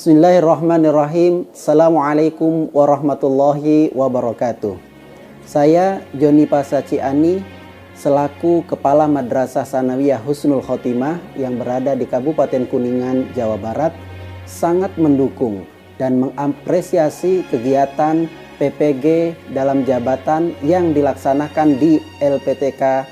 Bismillahirrahmanirrahim. Assalamualaikum warahmatullahi wabarakatuh. Saya Joni Pasaciani selaku Kepala Madrasah Sanawiyah Husnul Khotimah yang berada di Kabupaten Kuningan, Jawa Barat sangat mendukung dan mengapresiasi kegiatan PPG dalam jabatan yang dilaksanakan di LPTK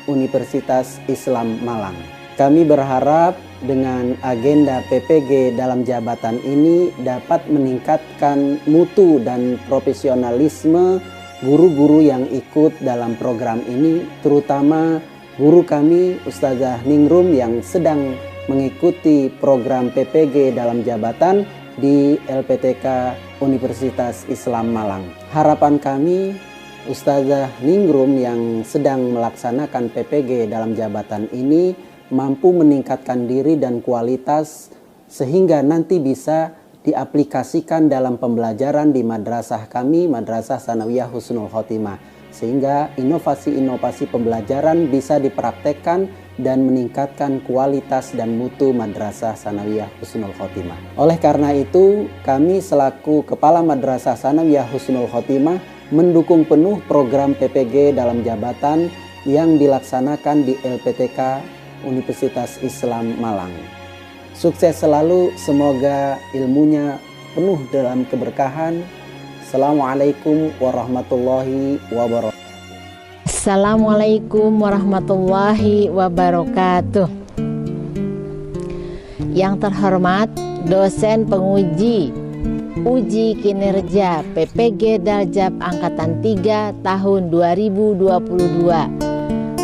Universitas Islam Malang. Kami berharap dengan agenda PPG dalam jabatan ini dapat meningkatkan mutu dan profesionalisme guru-guru yang ikut dalam program ini, terutama guru kami Ustazah Ningrum yang sedang mengikuti program PPG dalam jabatan di LPTK Universitas Islam Malang. Harapan kami Ustazah Ningrum yang sedang melaksanakan PPG dalam jabatan ini mampu meningkatkan diri dan kualitas sehingga nanti bisa diaplikasikan dalam pembelajaran di madrasah kami, Madrasah Sanawiyah Husnul Khotimah, sehingga inovasi-inovasi pembelajaran bisa dipraktekkan dan meningkatkan kualitas dan mutu Madrasah Sanawiyah Husnul Khotimah. Oleh karena itu, kami selaku Kepala Madrasah Sanawiyah Husnul Khotimah mendukung penuh program PPG dalam jabatan yang dilaksanakan di LPTK Universitas Islam Malang. Sukses selalu, semoga ilmunya penuh dalam keberkahan. Assalamualaikum warahmatullahi wabarakatuh. Assalamualaikum warahmatullahi wabarakatuh. Yang terhormat dosen penguji uji kinerja PPG Daljab Angkatan 3 tahun 2022.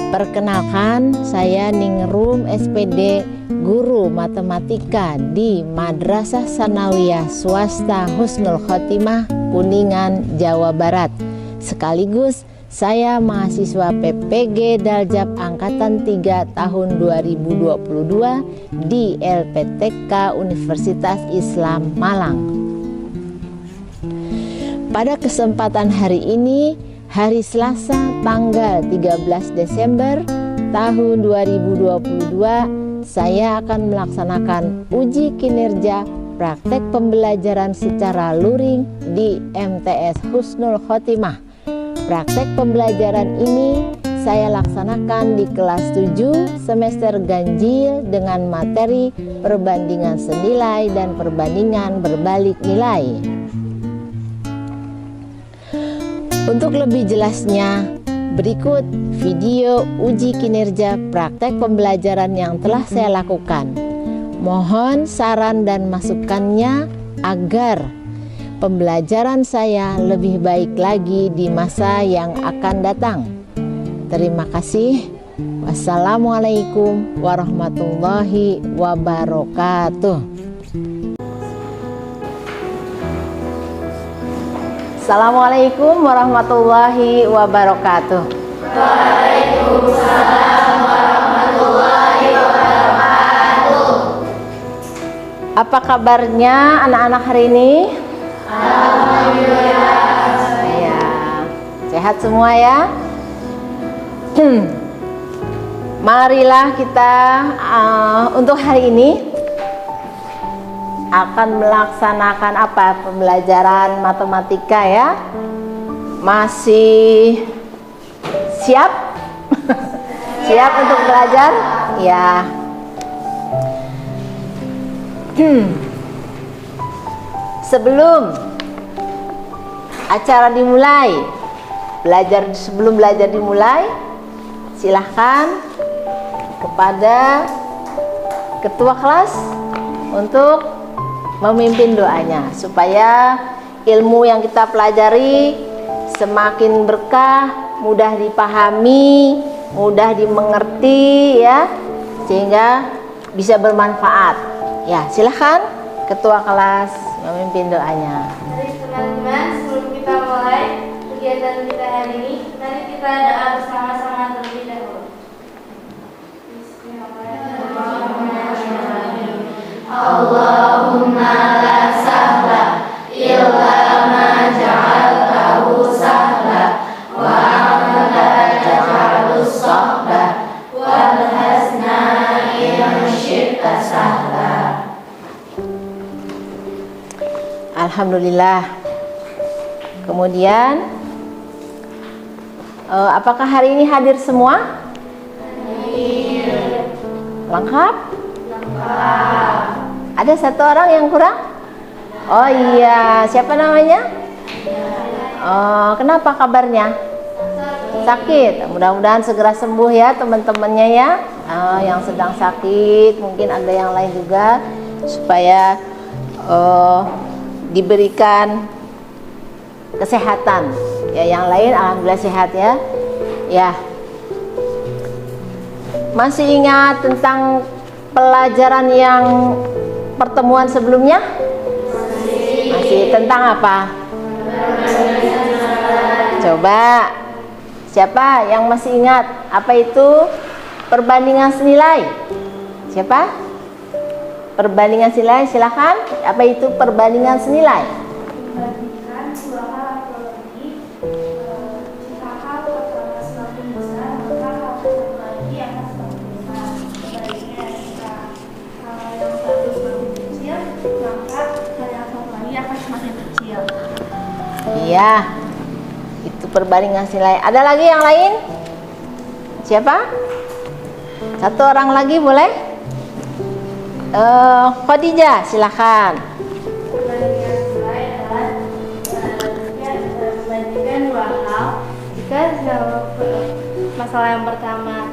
Perkenalkan, saya Ningrum SPD, guru matematika di Madrasah Sanawiyah Swasta Husnul Khotimah, Kuningan, Jawa Barat. Sekaligus saya mahasiswa PPG Daljab Angkatan 3 tahun 2022 di LPTK Universitas Islam Malang. Pada kesempatan hari ini, hari Selasa tanggal 13 Desember tahun 2022, saya akan melaksanakan uji kinerja praktek pembelajaran secara luring di MTS Husnul Khotimah. Praktek pembelajaran ini saya laksanakan di kelas 7 semester ganjil dengan materi perbandingan senilai dan perbandingan berbalik nilai. Untuk lebih jelasnya, berikut video uji kinerja praktek pembelajaran yang telah saya lakukan. Mohon saran dan masukannya agar pembelajaran saya lebih baik lagi di masa yang akan datang. Terima kasih. Wassalamualaikum warahmatullahi wabarakatuh. Assalamualaikum warahmatullahi wabarakatuh. Waalaikumsalam warahmatullahi wabarakatuh. Apa kabarnya anak-anak hari ini? Alhamdulillah. Ya, sehat semua ya. Marilah kita untuk hari ini akan melaksanakan apa? Pembelajaran matematika ya. Masih siap? Siap untuk belajar? Ya. Sebelum acara dimulai, sebelum belajar dimulai, silahkan kepada ketua kelas untuk memimpin doanya supaya ilmu yang kita pelajari semakin berkah, mudah dipahami, mudah dimengerti ya, sehingga bisa bermanfaat. Ya, silahkan ketua kelas memimpin doanya. Mari teman-teman, sebelum kita mulai kegiatan kita hari ini, mari kita doa bersama-sama terlebih dahulu. Bismillahirrahmanirrahim. Allahumma la sahla illa ma ja'altahu sahla wa anta taj'alus sahla wal hazna in syi'ta sahla. Alhamdulillah. Kemudian apakah hari ini hadir semua? Hadir. Lengkap? Lengkap. Ada satu orang yang kurang? Oh iya, siapa namanya? Kenapa kabarnya? Sakit. Mudah-mudahan segera sembuh ya teman-temannya ya. Yang sedang sakit, mungkin ada yang lain juga, supaya diberikan kesehatan. Ya, yang lain alhamdulillah sehat ya. Ya. Masih ingat tentang pelajaran yang pertemuan sebelumnya? Masih tentang apa? Coba siapa yang masih ingat apa itu perbandingan senilai? Siapa? Perbandingan senilai, silakan. Apa itu perbandingan senilai? Membandingkan dua hal atau lebih, jika hal pertama semakin besar, maka hal satu lagi akan semakin besar. Sebaliknya, jika hal yang satu semakin kecil, maka hal yang satu lagi akan semakin kecil. Iya, itu perbandingan senilai. Ada lagi yang lain? Siapa? Satu orang lagi boleh? Khadijah, silakan. Perbandingan nilai adalah membandingkan dua hal. Jika masalah yang pertama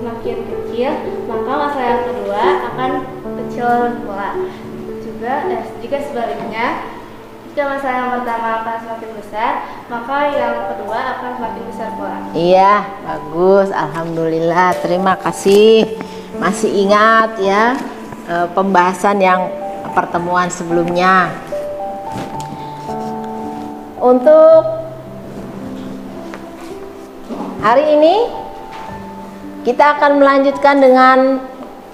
semakin kecil, maka masalah yang kedua akan kecil pula. Juga jika sebaliknya, jika masalah yang pertama akan semakin besar, maka yang kedua akan semakin besar pula. Iya, bagus. Alhamdulillah. Terima kasih. Masih ingat ya pembahasan yang pertemuan sebelumnya. Untuk hari ini kita akan melanjutkan dengan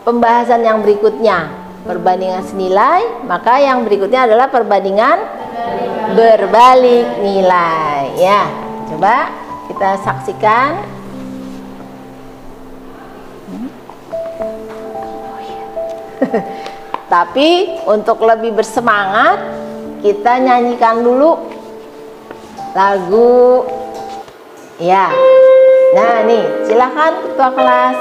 pembahasan yang berikutnya, perbandingan senilai. Maka yang berikutnya adalah perbandingan berbalik nilai. Ya, coba kita saksikan. Tapi untuk lebih bersemangat, kita nyanyikan dulu lagu. Ya. Nah, nih, silakan ketua kelas.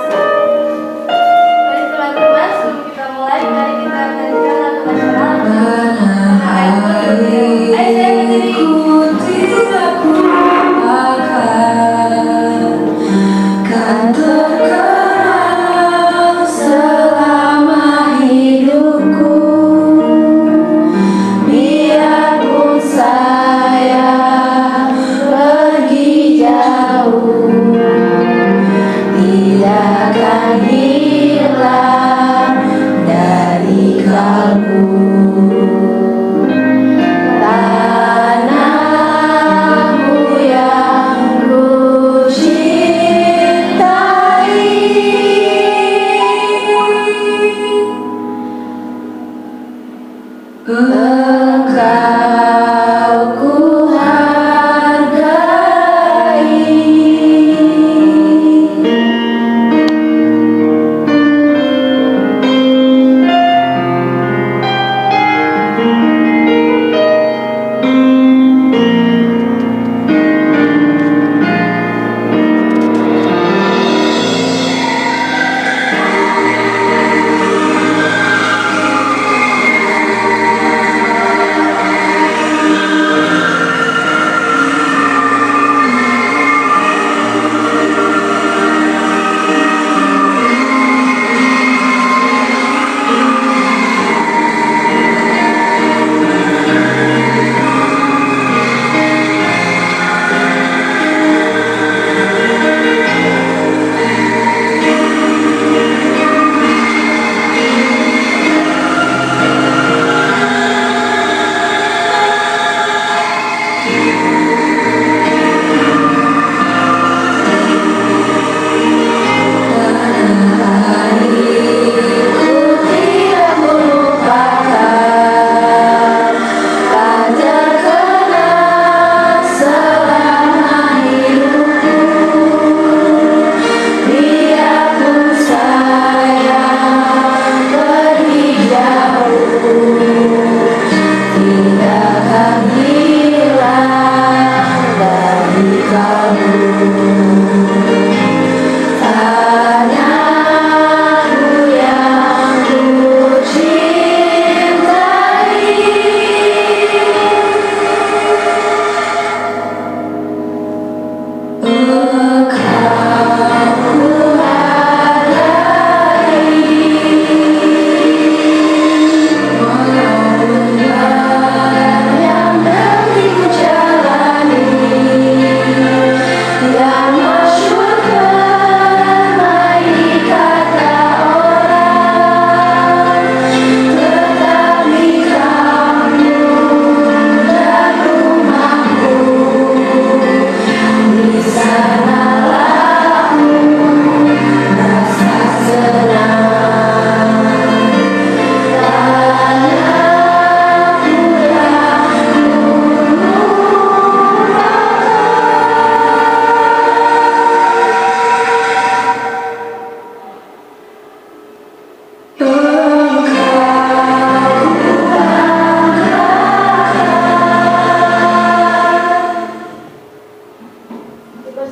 Baik teman-teman, sebelum kita mulai, mari kita nyanyikan lagu nasional. Ayo saya berdiri.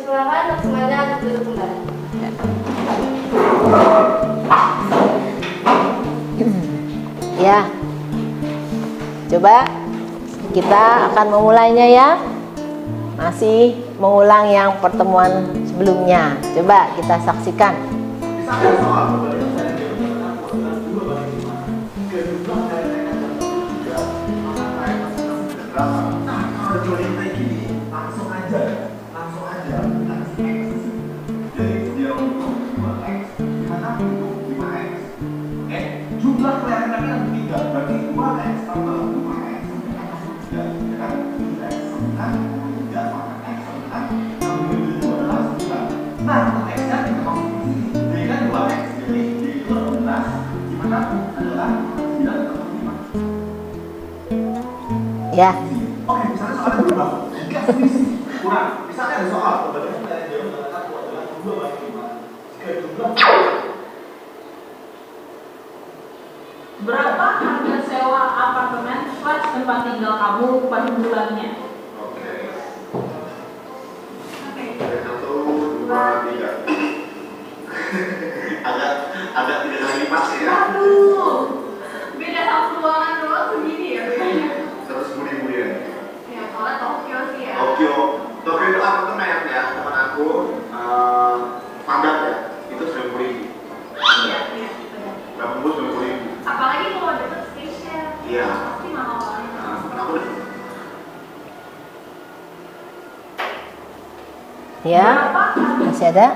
Silakan semuanya duduk kembali. Ya, coba kita akan memulainya ya. Masih mengulang yang pertemuan sebelumnya. Coba kita saksikan. Jumlah kelahiran yang ketiga berarti 2x tambah 5x ya kan 3x 9 3 maka x 9 sampai 7 adalah 9. Nah untuk x nya kita masuk di sini jadi kan 2x jadi y itu 12 dimana adalah 9 tambah 5. Ya. Oke misalnya soalnya berubah jika selisih kurang misalnya ada soal perbandingan dari jauh dengan satu adalah 2 banding 5 jika jumlah berapa harga sewa apartemen plus tempat tinggal kamu per bulannya? Oke. Satu, dua, tiga. Agak tidak lagi pas ya. Aduh, beda satu ruangan doang segini ya bedanya. 110.000 yen. Ya, soalnya Tokyo sih ya. Tokyo itu apartemen ya teman aku padat ya itu 90.000. Iya, iya. Benar. Berapa bus 90.000. Apalagi kalau deket station. Iya. Pasti mahal banget. Nah, aku Ya, Berapa harga masih ada.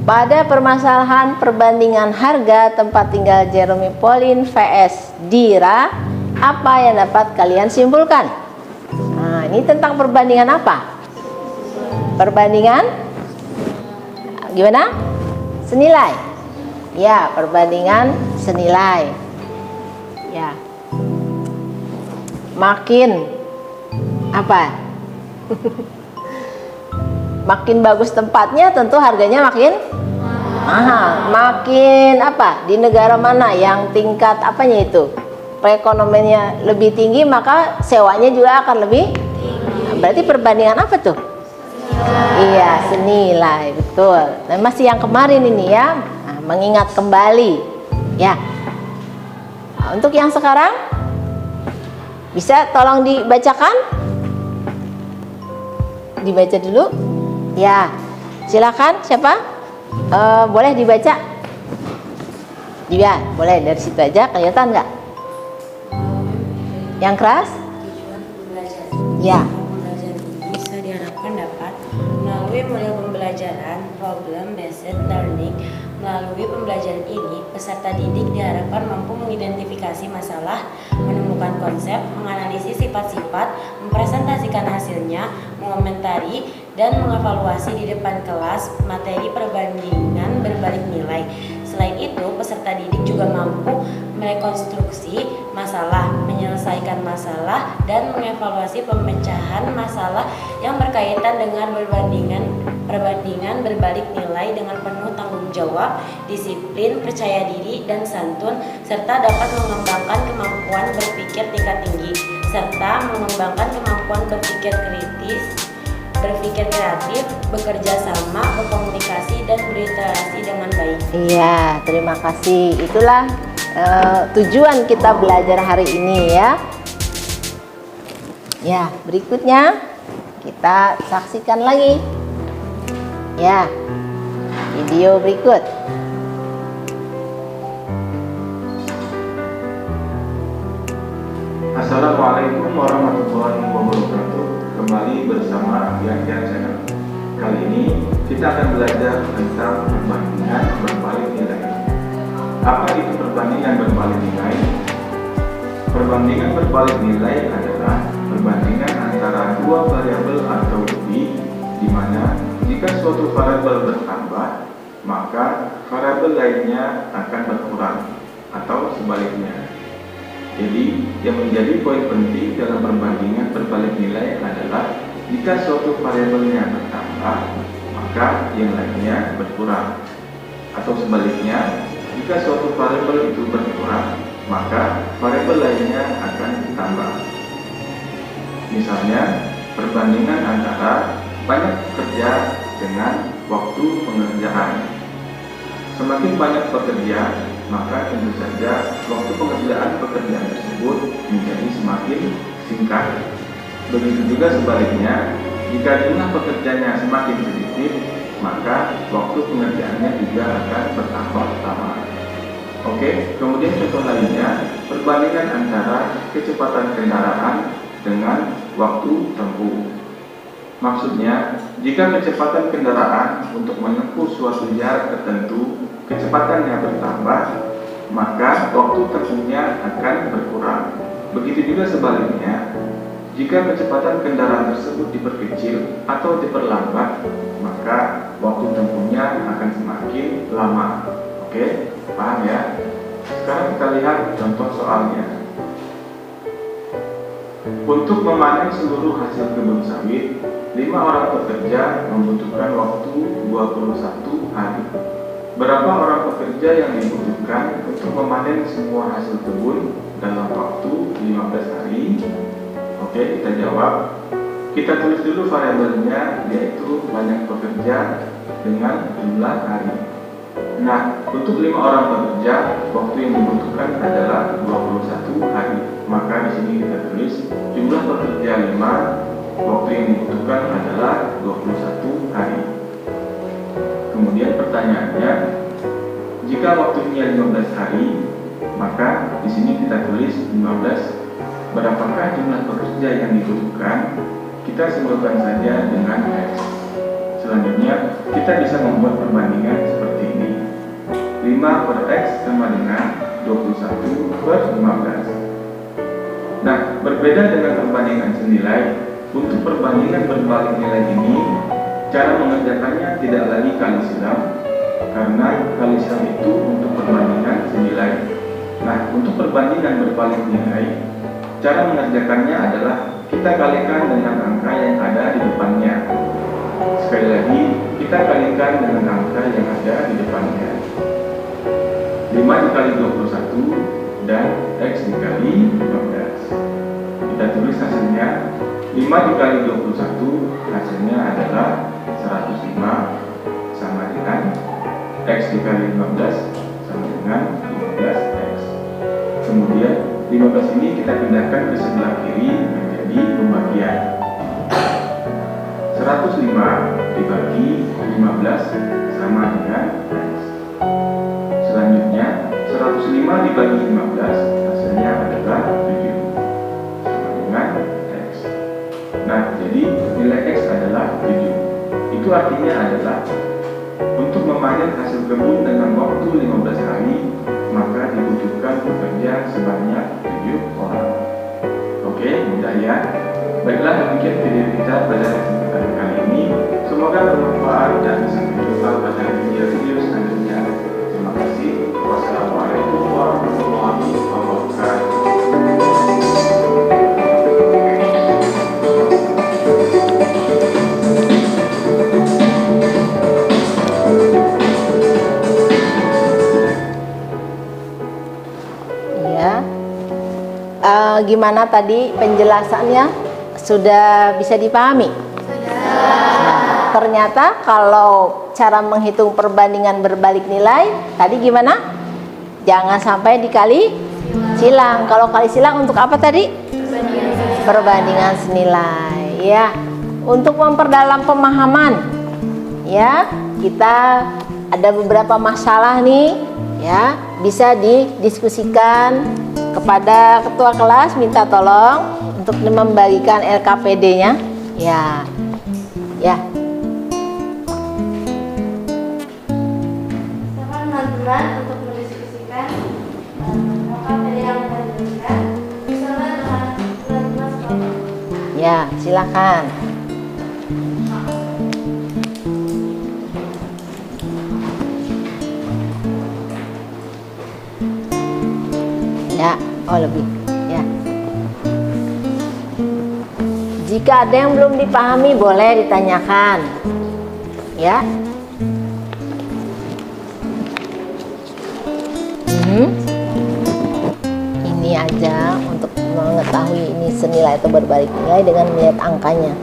Pada permasalahan perbandingan harga tempat tinggal Jeremy Pauline vs Dira, apa yang dapat kalian simpulkan? Nah, ini tentang perbandingan apa? Perbandingan gimana? Senilai. Ya, perbandingan senilai. Ya. Makin apa? Makin bagus tempatnya tentu harganya makin mahal. Makin apa? Di negara mana yang tingkat apanya itu? Perekonomiannya lebih tinggi maka sewanya juga akan lebih tinggi. Berarti perbandingan apa tuh? Iya, senilai, betul. Nah, masih yang kemarin ini ya, nah, mengingat kembali. Ya. Nah, untuk yang sekarang bisa tolong dibacakan? Dibaca dulu. Ya. Silakan siapa? Boleh dibaca? Iya, boleh dari situ aja. Kelihatan nggak? Yang keras? Tujuan pembelajaran. Ya. Pembelajaran ini bisa diharapkan dapat melalui model pembelajaran problem based learning. Melalui pembelajaran ini, peserta didik diharapkan mampu mengidentifikasi masalah, menemukan konsep, menganalisis sifat-sifat, mempresentasikan hasilnya, mengomentari, dan mengevaluasi di depan kelas materi perbandingan berbalik nilai. Selain itu, peserta didik juga mampu merekonstruksi masalah, menyelesaikan masalah, dan mengevaluasi pemecahan masalah yang berkaitan dengan perbandingan berbalik nilai dengan penuh tanggung jawab, disiplin, percaya diri, dan santun, serta dapat mengembangkan kemampuan berpikir tingkat tinggi, serta mengembangkan kemampuan berpikir kritis, berpikir kreatif, bekerja sama, berkomunikasi, dan berinteraksi dengan baik. Iya, terima kasih. Itulah tujuan kita belajar hari ini ya. Ya, berikutnya kita saksikan lagi. Ya, video berikut. Assalamualaikum warahmatullahi wabarakatuh. Kembali bersama Yahya Channel. Kali ini kita akan belajar tentang perbandingan berbalik nilai. Apa itu perbandingan berbalik nilai? Perbandingan berbalik nilai adalah perbandingan antara dua variabel atau lebih, di mana jika suatu variabel bertambah, maka variabel lainnya akan berkurang, atau sebaliknya. Jadi, yang menjadi poin penting dalam perbandingan berbalik nilai adalah jika suatu variabelnya bertambah, maka yang lainnya berkurang. Atau sebaliknya, jika suatu variabel itu berkurang, maka variabel lainnya akan ditambah. Misalnya, perbandingan antara banyak pekerja dengan waktu pengerjaan. Semakin banyak pekerja, maka tentu saja waktu pengerjaan pekerjaan tersebut menjadi semakin singkat. Begitu juga sebaliknya, jika jumlah pekerjanya semakin sedikit, maka waktu pengerjaannya juga akan bertambah lama. Oke, kemudian contoh lainnya, perbandingan antara kecepatan kendaraan dengan waktu tempuh. Maksudnya, jika kecepatan kendaraan untuk menempuh suatu jarak tertentu kecepatannya bertambah, maka waktu tempuhnya akan berkurang. Begitu juga sebaliknya, jika kecepatan kendaraan tersebut diperkecil atau diperlambat, maka waktu tempuhnya akan semakin lama. Oke, paham ya? Sekarang kita lihat contoh soalnya. Untuk memanen seluruh hasil kebun sawit, 5 orang pekerja membutuhkan waktu 21 hari. Berapa orang pekerja yang dibutuhkan untuk memanen semua hasil kebun dalam waktu 15 hari? Oke, kita jawab. Kita tulis dulu variabelnya, yaitu banyak pekerja dengan jumlah hari. Nah, untuk 5 orang pekerja, waktu yang dibutuhkan adalah 21 hari. Maka di sini kita tulis jumlah pekerja 5, waktu yang dibutuhkan adalah 21 hari. Kemudian pertanyaannya, jika waktunya 15 hari, maka di sini kita tulis 15. Berapakah jumlah pekerja yang dibutuhkan? Kita simbolkan saja dengan X. Selanjutnya, kita bisa membuat perbandingan seperti ini. 5 per X sama dengan 21 per 15. Nah, berbeda dengan perbandingan senilai, untuk perbandingan berbalik nilai ini, cara mengerjakannya tidak lagi kali silang, karena kali silang itu untuk perbandingan senilai. Nah, untuk perbandingan berbalik nilai, cara mengerjakannya adalah kita kalikan dengan angka yang ada di depannya. Sekali lagi, kita kalikan dengan angka yang ada di depannya. 5 dikali 21 dan X dikali 15. Kita tulis hasilnya, 5 dikali 21 hasilnya adalah 105 sama dengan X dikali 15 sama dengan 15X. Kemudian 15 ini kita pindahkan ke sebelah kiri menjadi pembagian. 105 dibagi 15 sama dengan X. Selanjutnya 105 dibagi 15 hasilnya adalah 7 sama dengan X. Nah, jadi nilai X adalah 7. Itu artinya adalah untuk memanen hasil kebun dengan waktu 15 hari, maka dibutuhkan pekerja sebanyak 7 orang. Oke, mudah ya? Baiklah, demikian video kita pada kesempatan kali ini. Semoga bermanfaat dan sampai jumpa pada video-video selanjutnya. Terima kasih. Wassalamualaikum warahmatullahi wabarakatuh. Gimana tadi penjelasannya? Sudah bisa dipahami? Sudah. Ternyata kalau cara menghitung perbandingan berbalik nilai tadi gimana? Jangan sampai dikali silang. Kalau kali silang untuk apa tadi? Perbandingan senilai. Ya, untuk memperdalam pemahaman. Ya, kita ada beberapa masalah nih. Ya, bisa didiskusikan kepada ketua kelas, minta tolong untuk membagikan LKPD-nya. Ya. Silakan teman-teman untuk mendiskusikan LKPD yang akan diberikan bersama dengan teman-teman sekolah. Ya, silakan. Ya, lebih. Ya. Jika ada yang belum dipahami boleh ditanyakan. Ya. Ini aja untuk mengetahui ini senilai atau berbalik nilai dengan melihat angkanya.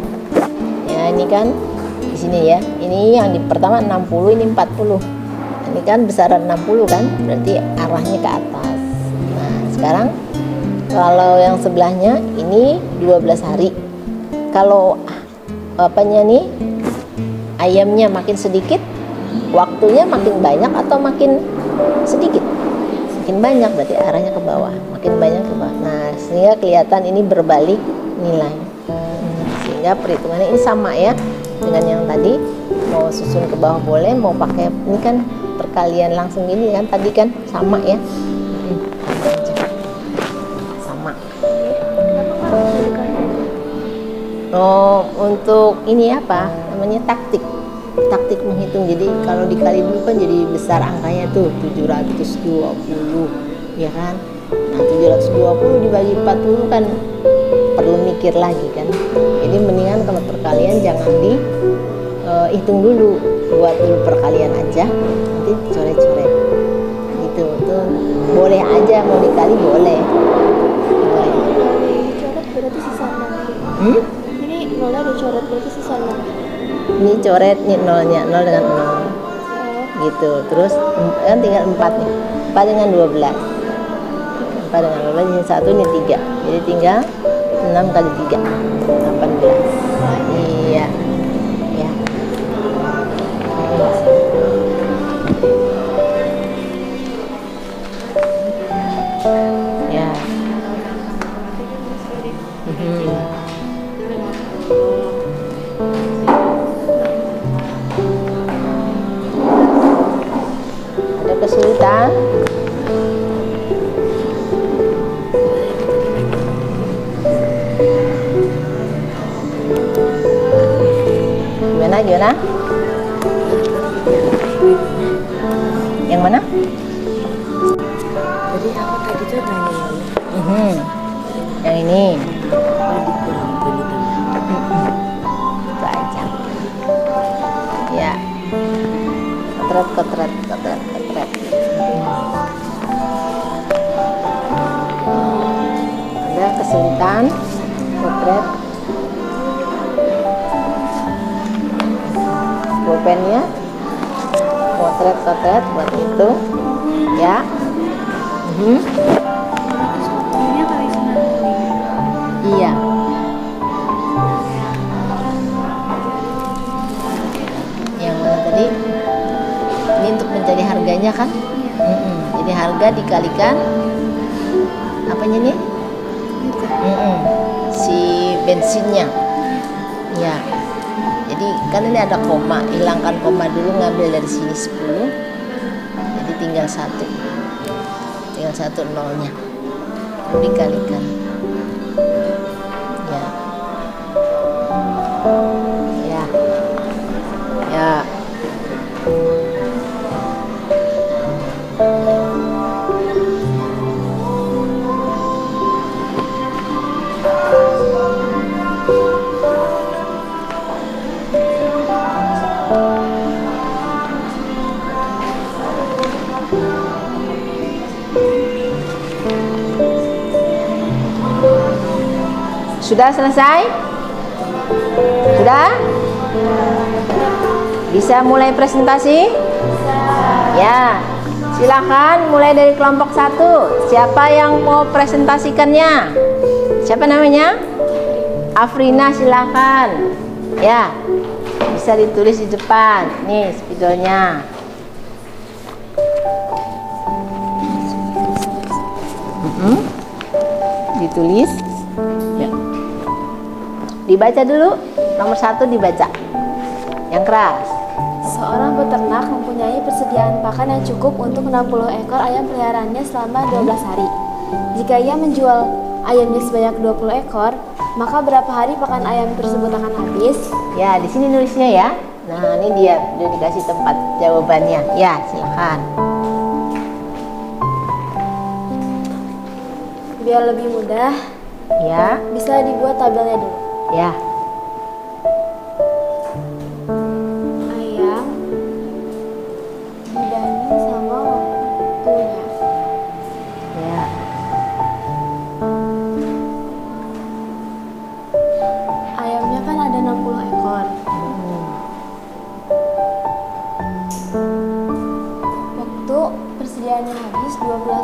ini kan di sini ya. Ini yang di pertama 60, ini 40. Ini kan besaran 60 kan, berarti arahnya ke atas. Nah, sekarang kalau yang sebelahnya ini 12 hari. Kalau apanya nih, ayamnya makin sedikit, waktunya makin banyak atau makin sedikit? Makin banyak, berarti arahnya ke bawah. Makin banyak ke bawah. Nah, sehingga kelihatan ini berbalik nilai. Sehingga perhitungannya ini sama ya dengan yang tadi. Mau susun ke bawah boleh, mau pakai ini kan perkalian langsung ini kan tadi kan sama ya. Sama. Oh, untuk ini apa? Namanya taktik menghitung. Jadi kalau dikali dulu kan jadi besar angkanya tuh 720 ya kan. Nah, 720 dibagi 40 kan perlu mikir lagi kan. Jadi mendingan kalau perkalian jangan hitung dulu, buat dulu perkalian aja, nanti coret-coret gitu. Tuh boleh aja, mau dikali boleh. Dicoret berarti sisa 0. Ini nolnya dicoret berarti sisa 0. Ini coret nih nolnya, 0 dengan 0 gitu. Terus kan tinggal 4 nih, 4 dengan 12, 4 dengan 12 ini 1, ini 3, jadi tinggal 6 kali 3 18. Iya ya. Ya. Ada kesulitan? Gimana? Yang mana? Jadi apa tadi tuh nanya Yang ini. dikurang Itu aja. Ya. Kotret. Ada kesulitan? Kotret. Pulpennya. Kotret buat itu. Ya. Ini kali 9. Iya. Yang mana tadi? Ini untuk mencari harganya kan? Jadi harga dikalikan apanya nih? Si bensinnya. Ya. Jadi kan ini ada koma, hilangkan koma dulu, ngambil dari sini 10. Jadi tinggal 1 nolnya. Lalu dikalikan. Ya. Sudah selesai? Sudah? Bisa mulai presentasi? Ya, silakan mulai dari kelompok 1. Siapa yang mau presentasikannya? Siapa namanya? Afrina, silakan. Ya, bisa ditulis di depan. Nih spidolnya. Ditulis. Ya. Dibaca dulu. Nomor 1 dibaca. Yang keras. Seorang peternak mempunyai persediaan pakan yang cukup untuk 60 ekor ayam peliharaannya selama 12 hari. Jika ia menjual ayamnya sebanyak 20 ekor, maka berapa hari pakan ayam tersebut akan habis? Ya, di sini nulisnya ya. Nah, ini dia udah dikasih tempat jawabannya. Ya, silakan. Biar lebih mudah, Ya, bisa dibuat tabelnya dulu. ya. Ayam dibanding sama waktunya. Ya. Ayamnya kan ada 60 ekor.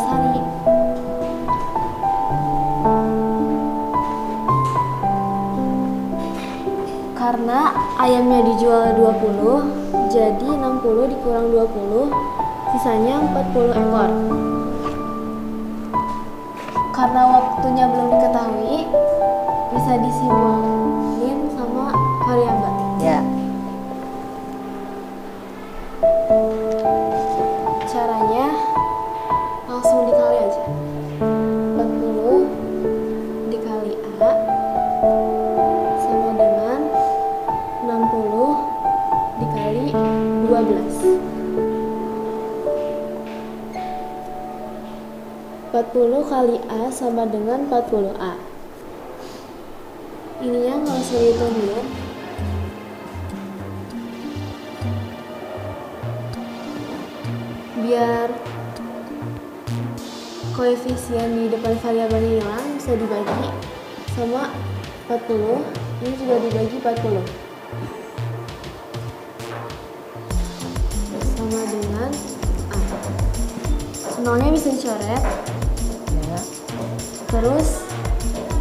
hari. Karena ayamnya dijual 20, jadi 60 dikurang 20, sisanya 40 ekor. Karena waktunya belum diketahui, bisa disimbolin sama variabel. Ya. Caranya langsung dikali aja. 40 dikali A sama dengan 60 dikali 12. 40 kali A sama dengan 40A. Ininya nggak usah dihitung dulu. Biar koefisien di depan variabel hilang, bisa dibagi sama 40. Ini juga dibagi 40. Sama dengan A. Nolnya bisa dicoret. Ya. Terus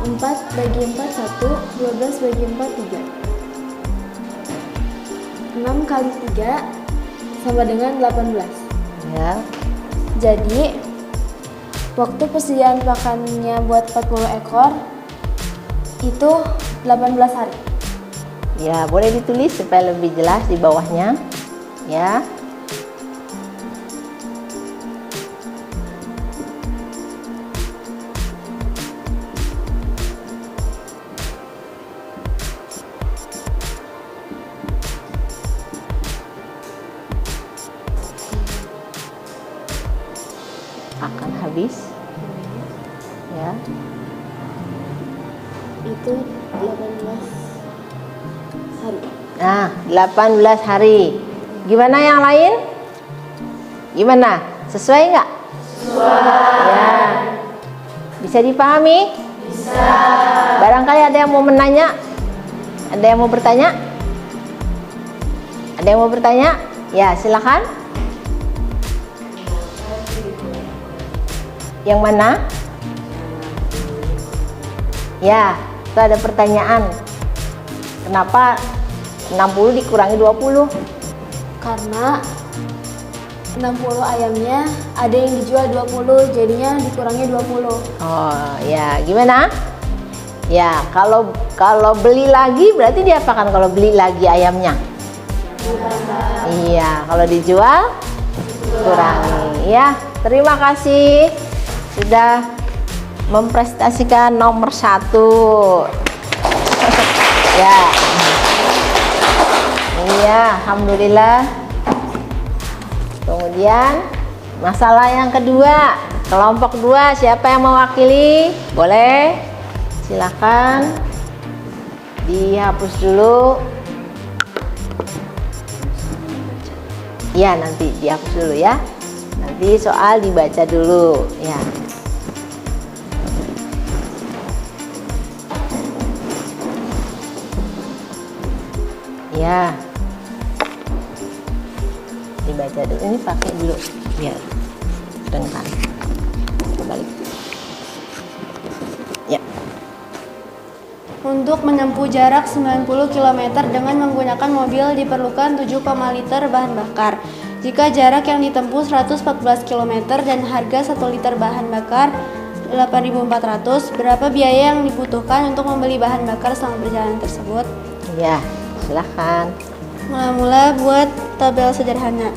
4 bagi 4 1, 12 bagi 4 3. 6 kali 3 sama dengan 18. Ya. Jadi waktu persediaan pakannya buat 40 ekor itu 18 hari. Ya, boleh ditulis supaya lebih jelas di bawahnya. Ya. Akan habis. Ya. Itu 18 hari. Nah, 18 hari. Gimana yang lain? Gimana? Sesuai nggak? Sesuai. Ya. Bisa dipahami? Bisa. Barangkali ada yang mau menanya? Ada yang mau bertanya? Ada yang mau bertanya? Ya, silakan. Yang mana? Ya, itu ada pertanyaan. Kenapa 60 dikurangi 20? Karena 60 ayamnya ada yang dijual 20, jadinya dikurangi 20. Oh, ya, gimana? Ya, kalau beli lagi berarti diapakan kalau beli lagi ayamnya? Iya, kalau dijual kurangi. Ya, terima kasih sudah memprestasikan nomor 1. Ya. Iya, alhamdulillah. Kemudian masalah yang kedua, kelompok 2, siapa yang mewakili? Boleh, silakan dihapus dulu. Ya, nanti dihapus dulu ya. Nanti soal dibaca dulu ya. Ya, dibaca dulu. Ini pakai dulu biar dengar. Balik. Ya. Untuk menempuh jarak 90 km dengan menggunakan mobil diperlukan 7,5 liter bahan bakar. Jika jarak yang ditempuh 114 km dan harga 1 liter bahan bakar 8.400, berapa biaya yang dibutuhkan untuk membeli bahan bakar selama perjalanan tersebut? Ya, silahkan. Mula-mula buat tabel sederhana.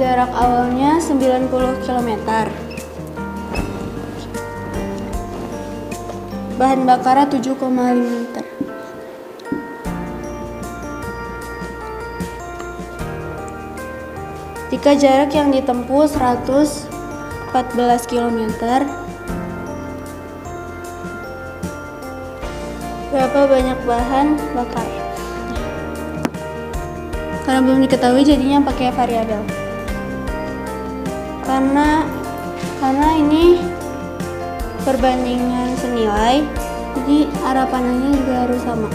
Jarak awalnya 90 km. Bahan bakarnya 7,5 liter. Jika jarak yang ditempuh 114 km, berapa banyak bahan bakar? Karena belum diketahui jadinya pakai variabel. Karena ini perbandingan senilai, jadi arah panahnya juga harus sama.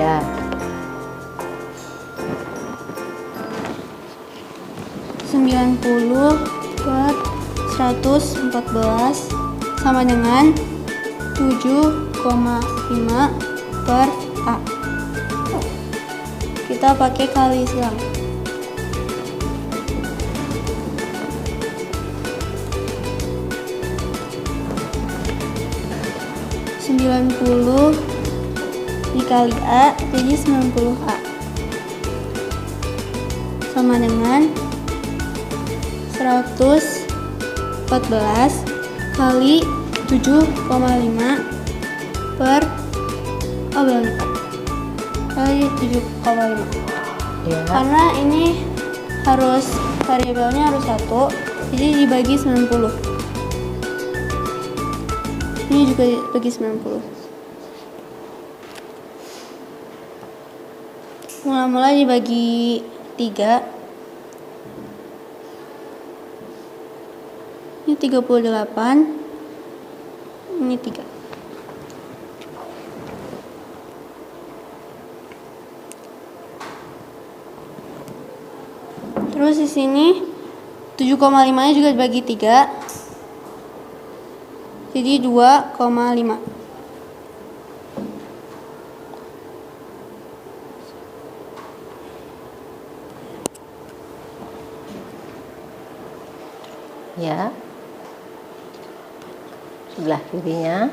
Ya. Puluh per 114 sama dengan 7,5 per A. Kita pakai kali silang. Dikali A jadi 90A sama dengan 114 kali 7,5 per kali 7,5. Ya. Karena ini harus variabelnya harus 1, jadi dibagi 90. Ini juga dibagi 90. Mula-mula dibagi 3. Ini 38. Ini 3. Terus di sini 7,5-nya juga dibagi 3. Jadi 2,5. Ya. Sebelah kirinya.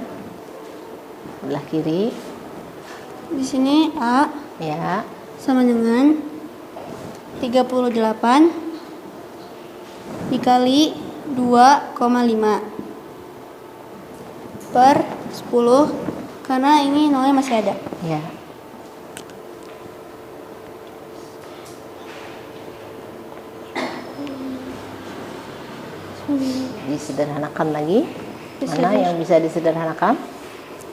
Sebelah kiri. Di sini A Ya. sama dengan 38 dikali 2,5 per 10 karena ini nolnya masih ada. Ya. Disederhanakan lagi. Mana yang bisa disederhanakan?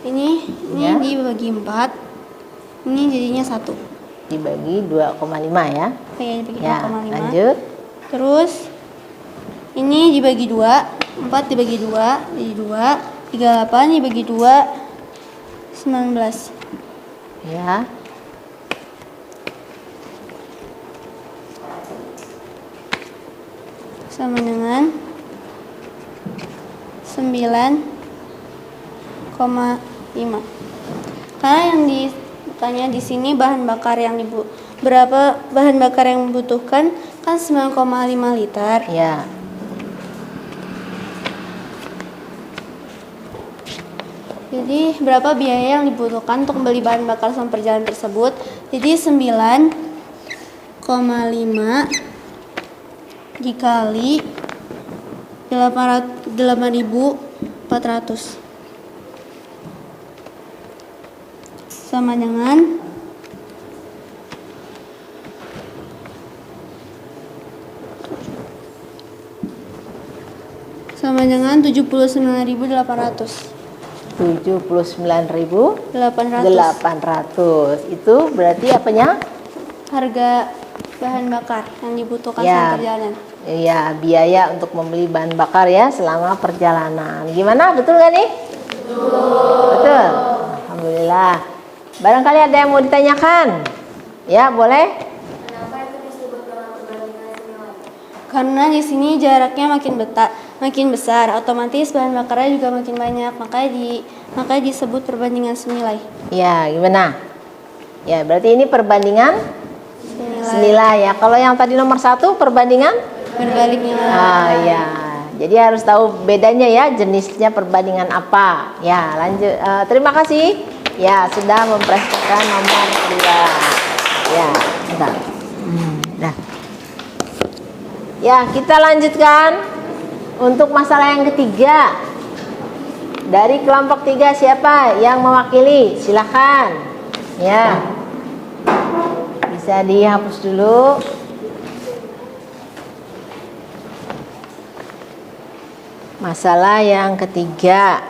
Ini Ya. dibagi 4. Ini jadinya 1. Dibagi 2,5 ya. Kayak dibagi Ya, 2,5. lanjut. Terus ini dibagi 2, 4 dibagi 2 jadi 2, 38 dibagi 2 19. Ya. Sama dengan 9,5. Karena yang ditanya di sini bahan bakar yang berapa bahan bakar yang dibutuhkan kan 9,5 liter. Ya. Jadi berapa biaya yang dibutuhkan untuk membeli bahan bakar selama perjalanan tersebut? Jadi 9,5 dikali 8.400 sama dengan 79.800. 79.800. Itu berarti apanya? Harga bahan bakar yang dibutuhkan Ya. selama perjalanan. Iya, biaya untuk membeli bahan bakar ya selama perjalanan. Gimana? Betul nggak nih? Betul. Alhamdulillah. Barangkali ada yang mau ditanyakan? Ya, boleh? Karena di sini jaraknya makin besar, otomatis bahan bakarnya juga makin banyak, makanya disebut perbandingan senilai. Ya, gimana? Ya, berarti ini perbandingan senilai ya. Kalau yang tadi nomor 1 perbandingan Berbalik nilai. ya. Jadi harus tahu bedanya ya, jenisnya perbandingan apa. Ya, lanjut. Terima kasih. Ya, sudah mempresentasikan nomor 2. Ya, bentar. Dah. Ya, kita lanjutkan untuk masalah yang ketiga. Dari kelompok 3 siapa yang mewakili? Silakan. Ya. Bisa dihapus dulu. Masalah yang ketiga.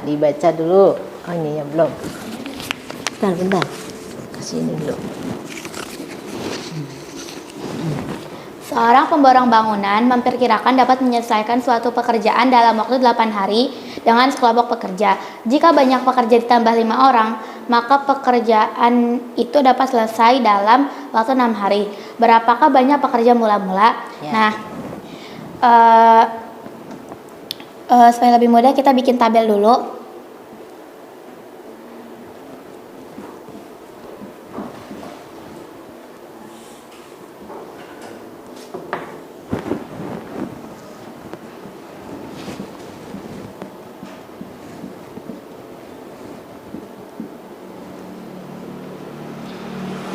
dibaca dulu. Oh ini ya belum. Bentar. Kasih ini dulu. Seorang pemborong bangunan memperkirakan dapat menyelesaikan suatu pekerjaan dalam waktu 8 hari dengan sekelompok pekerja. Jika banyak pekerja ditambah 5 orang, maka pekerjaan itu dapat selesai dalam waktu 6 hari. Berapakah banyak pekerja mula-mula? Ya. Nah, supaya lebih mudah kita bikin tabel dulu.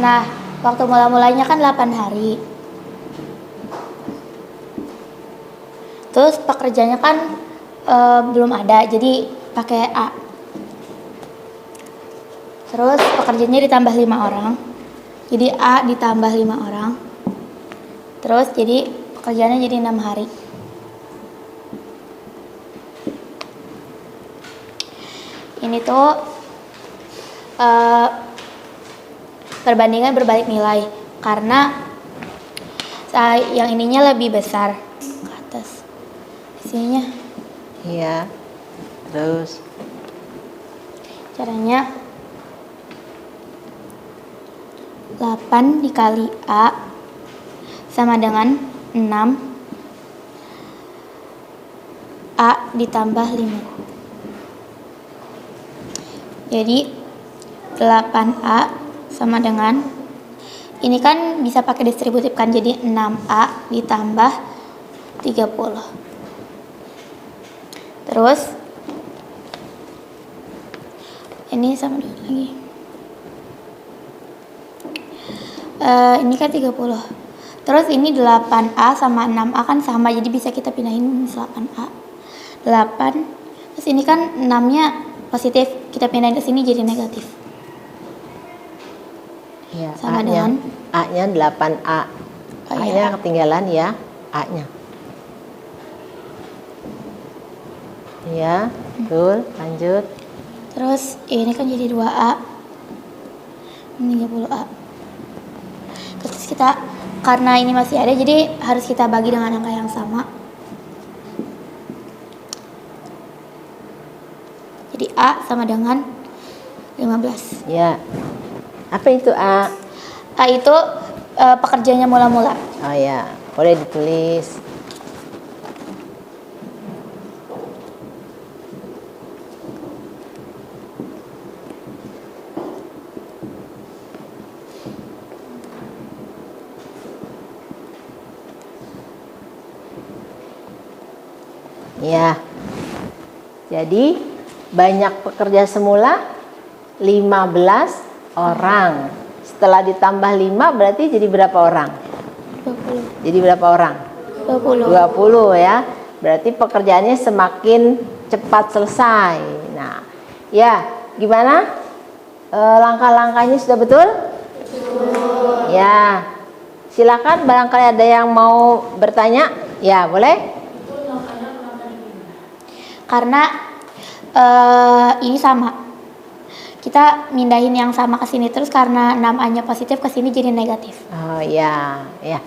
Nah, waktu mula-mulanya kan 8 hari. Terus pekerjanya kan belum ada, jadi pakai A. Terus pekerjanya ditambah 5 orang. Jadi A ditambah 5 orang. Terus jadi pekerjaannya jadi 6 hari. Ini tuh perbandingan berbalik nilai karena yang ininya lebih besar ke atas isinya. Iya. Terus Caranya 8 dikali A sama dengan 6 A ditambah 5. Jadi 8A sama dengan, ini kan bisa pakai distributif kan, jadi 6A ditambah 30. Terus ini sama dengan lagi, ini kan 30. Terus ini 8A sama 6A kan sama, jadi bisa kita pindahin 8A 8. Terus ini kan 6 nya positif, kita pindahin ke sini jadi negatif. ya, Sama A-nya, dengan A-nya 8A. Oh, A-nya iya. ketinggalan ya, A-nya. Ya, betul. Lanjut. Terus ini kan jadi 2A, ini 30A. Terus kita, karena ini masih ada, jadi harus kita bagi dengan angka yang sama. Jadi A sama dengan 15. Ya. Apa itu A? A itu pekerjanya mula-mula. Oh ya, boleh ditulis. Ya. Jadi banyak pekerja semula 15 orang. Setelah ditambah 5 berarti jadi berapa orang? 20. Jadi berapa orang? 20. 20 ya. Berarti pekerjaannya semakin cepat selesai. Nah, ya, gimana? Langkah-langkahnya sudah betul? Betul. Ya. Silakan barangkali ada yang mau bertanya. Ya, boleh? Karena ini sama. Kita mindahin yang sama ke sini terus karena 6A-nya positif ke sini jadi negatif. Oh ya, ya.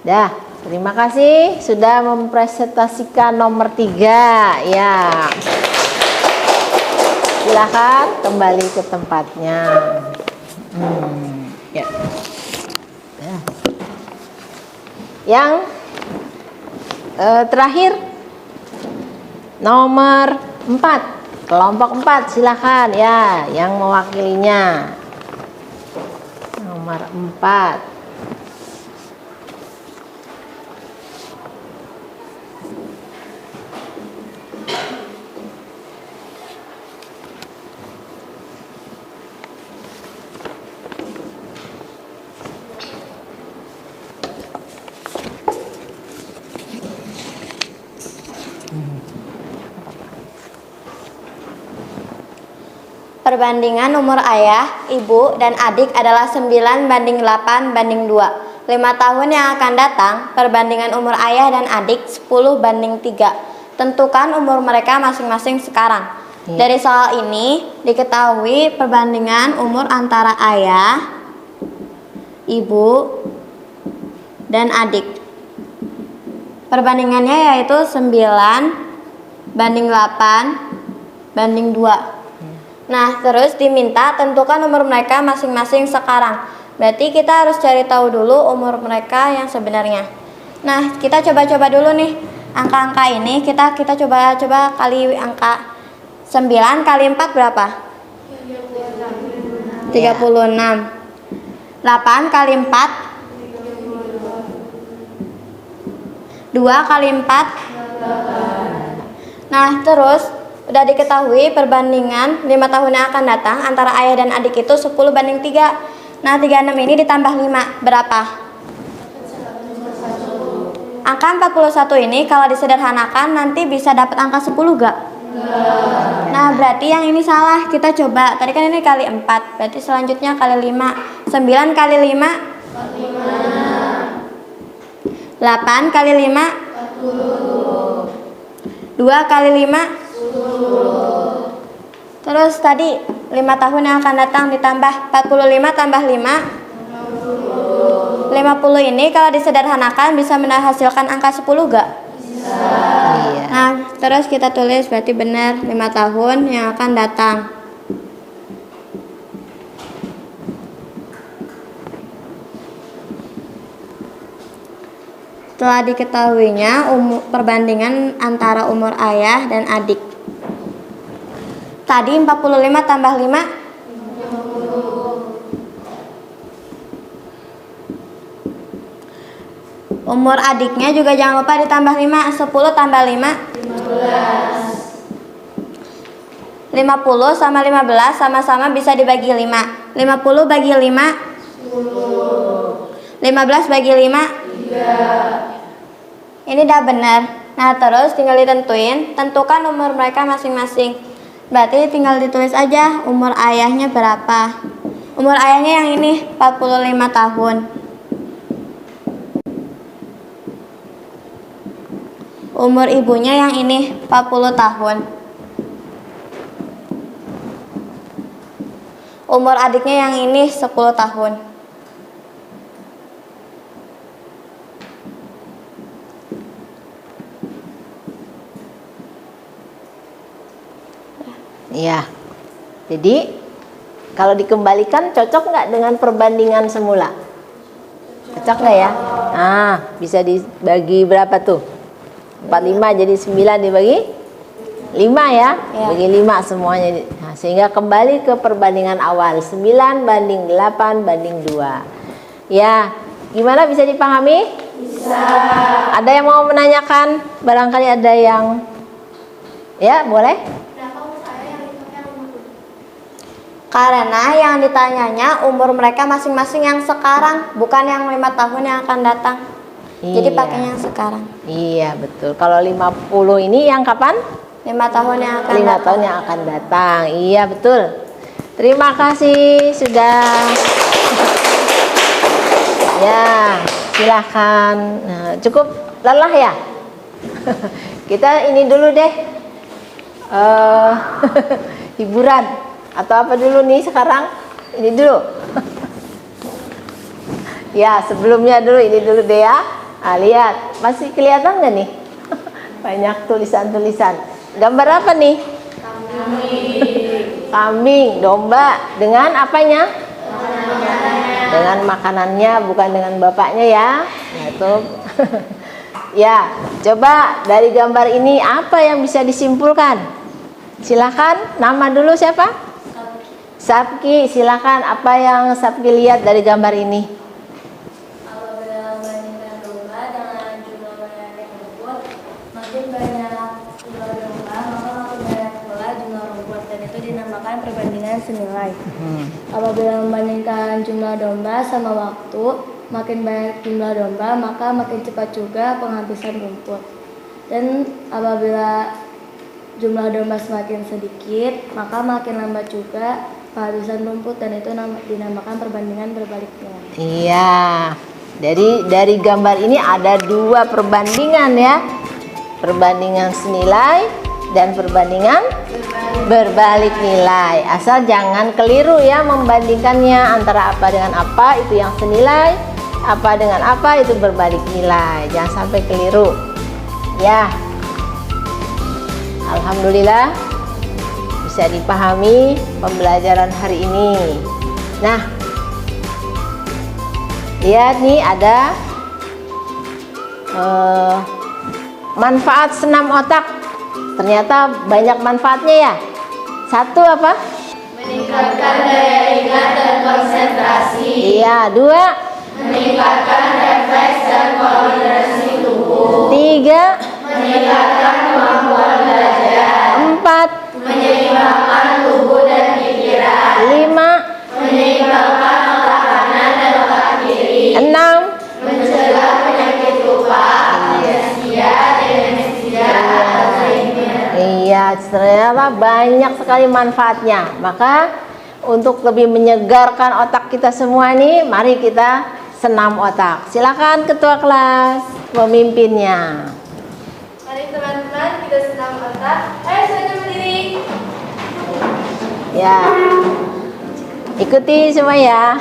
Dah, terima kasih sudah mempresentasikan nomor 3. Ya. Silakan kembali ke tempatnya. Ya. Ya. Yang terakhir nomor 4. Kelompok 4 silakan ya, yang mewakilinya. Nomor 4. Perbandingan umur ayah, ibu, dan adik adalah 9:8:2. 5 tahun yang akan datang, perbandingan umur ayah dan adik 10:3. Tentukan umur mereka masing-masing sekarang. Dari soal ini diketahui perbandingan umur antara ayah, ibu, dan adik. Perbandingannya yaitu 9 banding 8 banding 2. Nah, terus diminta tentukan umur mereka masing-masing sekarang. Berarti kita harus cari tahu dulu umur mereka yang sebenarnya. Nah, kita coba-coba dulu nih. Angka-angka ini kita coba kali angka 9 kali 4 berapa? 36. 8 kali 4 2 kali 4. Nah, terus udah diketahui perbandingan 5 tahun yang akan datang antara ayah dan adik itu 10 banding 3. Nah, 36 ini ditambah 5 berapa? Angka 41 ini kalau disederhanakan nanti bisa dapat angka 10 gak? Nah, berarti yang ini salah. Kita coba. Tadi kan ini kali 4. Berarti selanjutnya kali 5. 9 kali 5 8 kali 5 2 kali 5 Terus tadi 5 tahun yang akan datang ditambah 45 tambah 5 50 ini kalau disederhanakan bisa menghasilkan angka 10 gak? Iya. Nah, terus kita tulis berarti benar 5 tahun yang akan datang. Setelah diketahuinya perbandingan antara umur ayah dan adik. Tadi 45 tambah 5 umur adiknya juga jangan lupa ditambah 5. 10 tambah 5 50 sama 15 sama-sama bisa dibagi 5. 50 bagi 5 10. 15 bagi 5 3. Ini udah benar. Nah, terus tinggal ditentuin, tentukan umur mereka masing-masing. Berarti tinggal ditulis aja umur ayahnya berapa. Umur ayahnya yang ini 45 tahun. Umur ibunya yang ini 40 tahun. Umur adiknya yang ini 10 tahun. Iya. Jadi kalau dikembalikan cocok nggak dengan perbandingan semula? Cocok nggak ya? Nah, bisa dibagi berapa tuh? 45 jadi 9 dibagi 5 ya? Bagi 5 semuanya. Nah, sehingga kembali ke perbandingan awal 9 banding 8 banding 2. Ya, gimana bisa dipahami? Bisa. Ada yang mau menanyakan? Barangkali ada yang ya, boleh? Karena yang ditanyanya umur mereka masing-masing yang sekarang, bukan yang 5 tahun yang akan datang. Jadi pakainya yang sekarang. Iya, betul. Kalau 50 ini yang kapan? 5 tahun yang akan 5 tahun yang akan datang. Iya, betul. Terima kasih sudah. Ya, silakan. Nah, cukup lelah ya? Kita ini dulu deh. Hiburan. Atau apa dulu nih sekarang? Ini dulu. Ya, sebelumnya dulu ini dulu deh ya. Ah, lihat, masih kelihatan nggak nih? Banyak tulisan-tulisan. Gambar apa nih? Kambing. Kambing, domba. Dengan apanya? Dengan makanannya, bukan dengan bapaknya ya. Nah, itu. Ya, coba dari gambar ini apa yang bisa disimpulkan? Silakan, nama dulu siapa? Sabki, silakan. Apa yang Sabki lihat dari gambar ini? Apabila membandingkan domba dengan jumlah banyak rumput, makin banyak jumlah domba, maka makin banyak pula jumlah rumput, dan itu dinamakan perbandingan senilai. Apabila membandingkan jumlah domba sama waktu, makin banyak jumlah domba, maka makin cepat juga penghabisan rumput. Dan apabila jumlah domba semakin sedikit, maka makin lambat juga penghabisan rumput, dan itu dinamakan perbandingan berbaliknya. Iya. Dari gambar ini ada 2 perbandingan ya. Perbandingan senilai dan perbandingan berbalik nilai. Asal jangan keliru ya membandingkannya antara apa dengan apa itu yang senilai, apa dengan apa itu berbalik nilai. Jangan sampai keliru. Ya. Alhamdulillah bisa dipahami pembelajaran hari ini. Nah, lihat nih ada manfaat senam otak. Ternyata banyak manfaatnya ya. Satu apa? Meningkatkan daya ingat dan konsentrasi. Iya. Dua, Meningkatkan refleks dan koordinasi tubuh. tiga, Meningkatkan kemampuan belajar. empat, Menyeimbangkan tubuh dan pikiran. lima, Menyeimbangkan otak kanan dan otak kiri. enam. Mencegah penyakit lupa, amnesia, demensia, Alzheimer. Iya, ternyata banyak sekali manfaatnya. Maka untuk lebih menyegarkan otak kita semua nih, mari kita senam otak. Silakan ketua kelas memimpinnya. Mari teman-teman kita senam otak. Ayo semuanya berdiri. Ya, ikuti semua ya.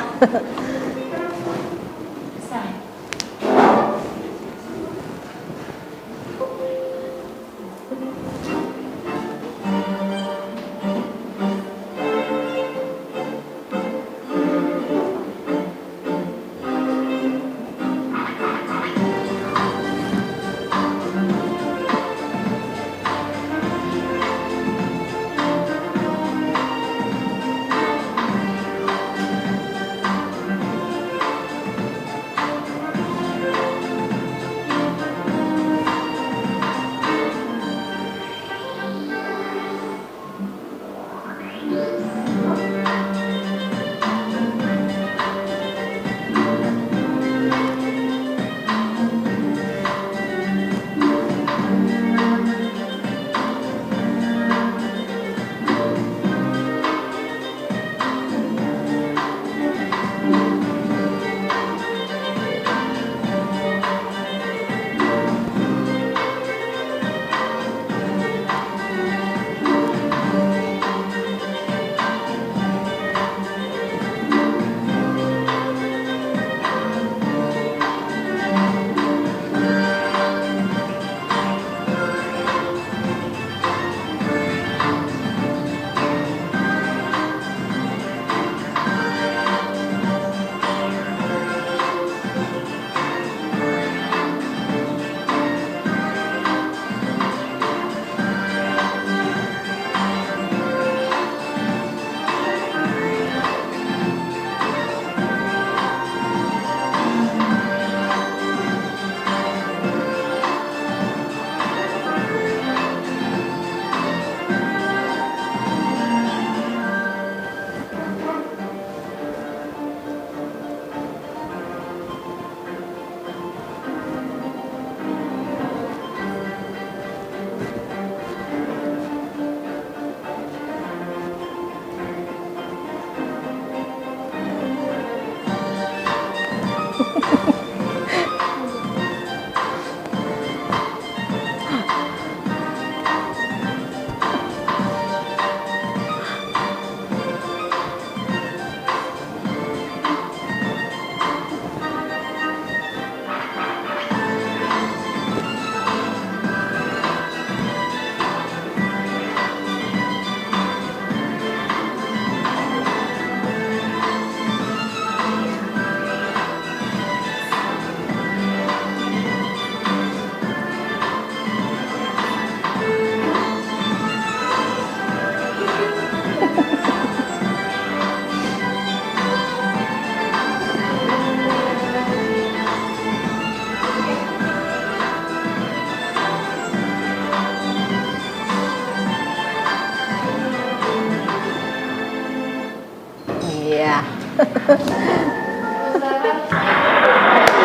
Iya.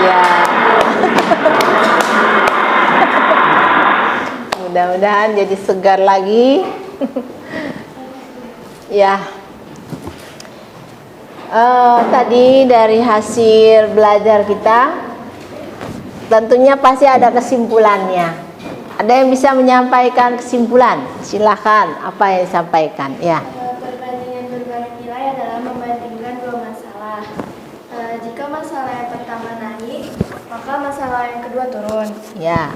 Iya. Mudah-mudahan jadi segar lagi. Ya. Tadi dari hasil belajar kita, tentunya pasti ada kesimpulannya. Ada yang bisa menyampaikan kesimpulan? Silakan, apa yang disampaikan? Ya. Perbandingan berbalik nilai adalah membandingkan dua masalah. Jika masalah yang pertama naik, maka masalah yang kedua turun. Ya.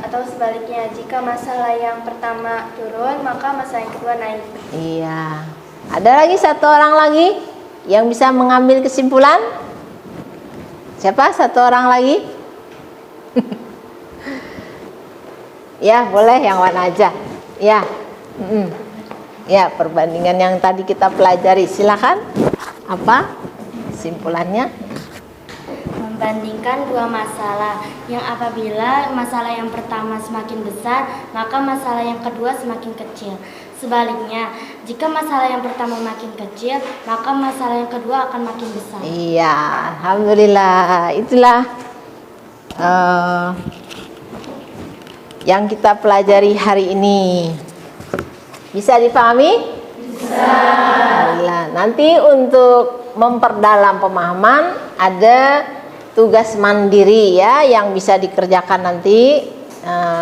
Atau sebaliknya, jika masalah yang pertama turun, maka masalah yang kedua naik. Iya. Ada lagi satu orang lagi yang bisa mengambil kesimpulan? Siapa? Satu orang lagi? Ya, boleh yang mana aja. Ya. Ya, perbandingan yang tadi kita pelajari. Silakan. Apa kesimpulannya? Membandingkan dua masalah yang apabila masalah yang pertama semakin besar, maka masalah yang kedua semakin kecil. Sebaliknya, jika masalah yang pertama makin kecil, maka masalah yang kedua akan makin besar. Iya, alhamdulillah. Itulah yang kita pelajari hari ini. Bisa dipahami? Bisa. Alhamdulillah. Nanti untuk memperdalam pemahaman ada tugas mandiri ya yang bisa dikerjakan nanti,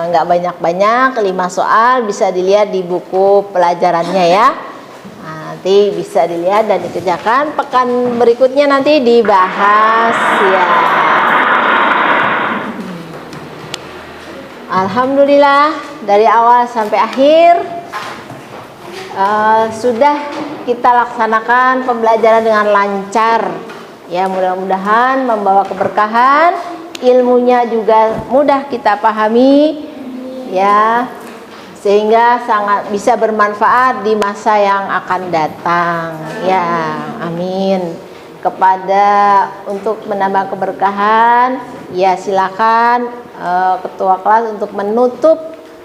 nggak banyak-banyak, 5 soal, bisa dilihat di buku pelajarannya ya. Nanti bisa dilihat dan dikerjakan. Pekan berikutnya nanti dibahas ya. Alhamdulillah dari awal sampai akhir sudah kita laksanakan pembelajaran dengan lancar. Ya, mudah-mudahan membawa keberkahan, ilmunya juga mudah kita pahami ya, sehingga sangat bisa bermanfaat di masa yang akan datang ya. Amin. Untuk menambah keberkahan ya, silakan ketua kelas untuk menutup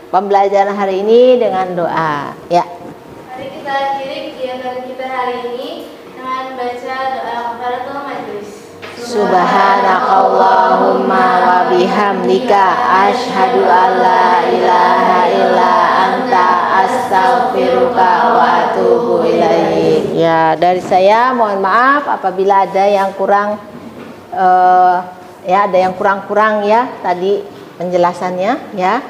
pembelajaran hari ini dengan doa ya. Mari kita akhiri kegiatan kita hari ini dengan baca doa kafaratul majelis. Subhanakallahumma wa bihamdika asyhadu an la ilaha illa anta astaghfiruka wa atubu ilaik. Ya, dari saya mohon maaf apabila ada yang kurang ya, ada yang kurang-kurang ya tadi penjelasannya ya.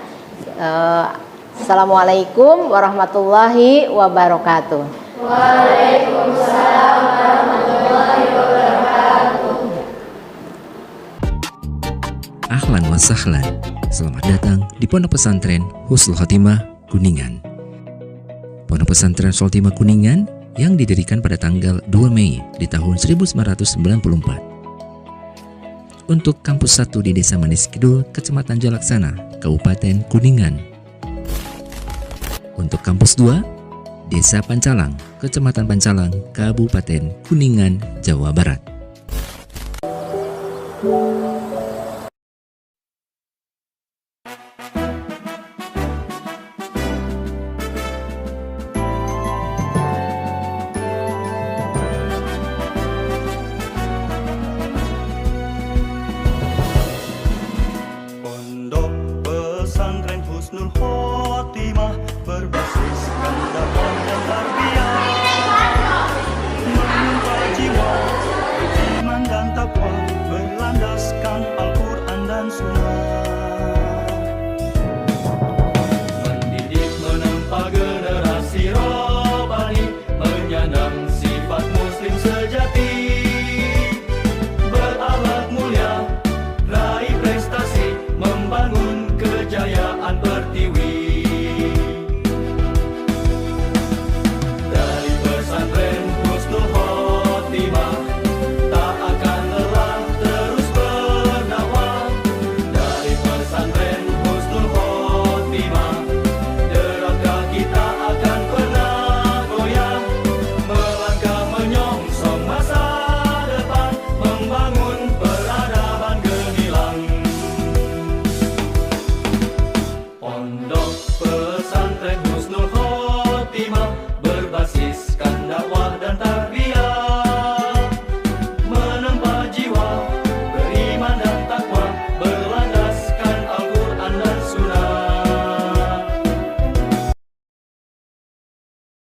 Assalamualaikum warahmatullahi wabarakatuh. Waalaikumsalam warahmatullahi wabarakatuh. Ahlan wa sahlan. Selamat datang di Pondok Pesantren Husnul Khotimah Kuningan. Pondok Pesantren Husnul Khotimah Kuningan yang didirikan pada tanggal 2 Mei di tahun 1994. Untuk kampus 1 di Desa Manis Kidul, Kecamatan Jalaksana, Kabupaten Kuningan. Untuk kampus 2, Desa Pancalang, Kecamatan Pancalang, Kabupaten Kuningan, Jawa Barat.